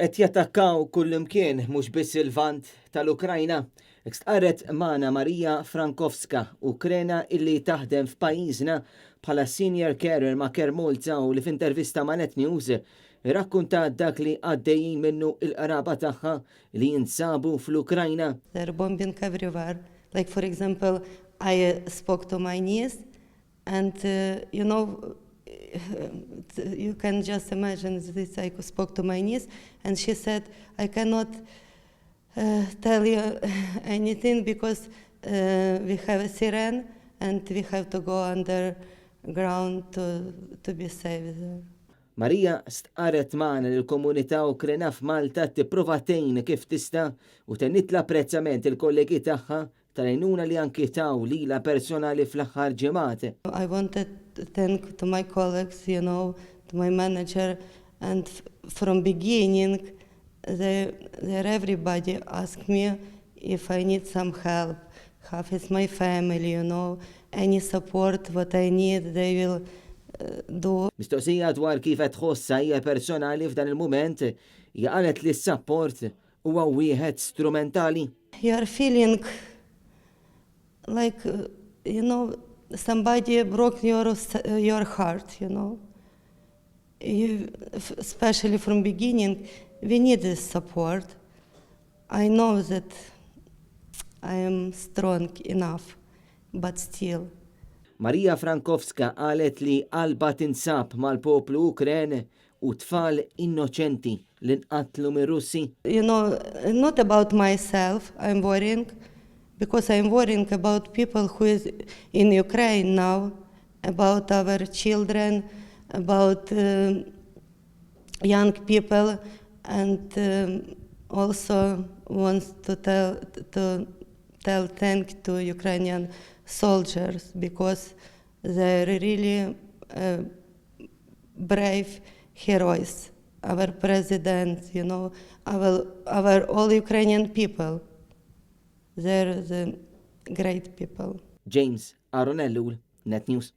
qed jattakkaw kullimkien mhux biss il-vant tal-Ukrajna. Stqarret magħna Marija Frankowska, Ukrena illi taħdem f'pajjiżna bħala senior carer ma' Care Malta u li f'intervista ma' Net News rakkuntat dak li għaddejjin minnu il-qraba tagħha li jinsabu fl-Ukrajna. They're bombing everywhere. Like for example, I spoke to my niece and you can just imagine this. I spoke to my niece and she said, I cannot tell you anything because we have a siren and we have to go underground to be safe there. Marija stqarret magħna li l-komunità Ukrena f'Malta tipprova tgħin kif tista' u tenitla apprezzament il-kollegi tagħha tal-għajnuna li anki taw lilha personali fl-aħħar ġimgħat. I wanted to thank to my colleagues, to my manager, and from beginning, everybody asked me if I need some help, half is my family, any support, what I need, they will do. Mistoqsija dwar kif qed tħossha hija personali f'dan il-mument, hija qalet li s-support huwa wieħed strumentali. You are feeling like, somebody broke your heart, especially from beginning, we need this support. I know that I am strong enough, but still. Marija Frankowska qalet li qalba tinsab mal-poplu Ukren u tfal innoċenti li nqatlu mir-Russi. Not about myself I'm worrying, because I'm worrying about people who is in Ukraine now, about our children, about young people, and also wants to tell thanks to Ukrainian soldiers because they're really brave heroes. Our president, our all Ukrainian people. They're the great people. James Aronellu, Net News.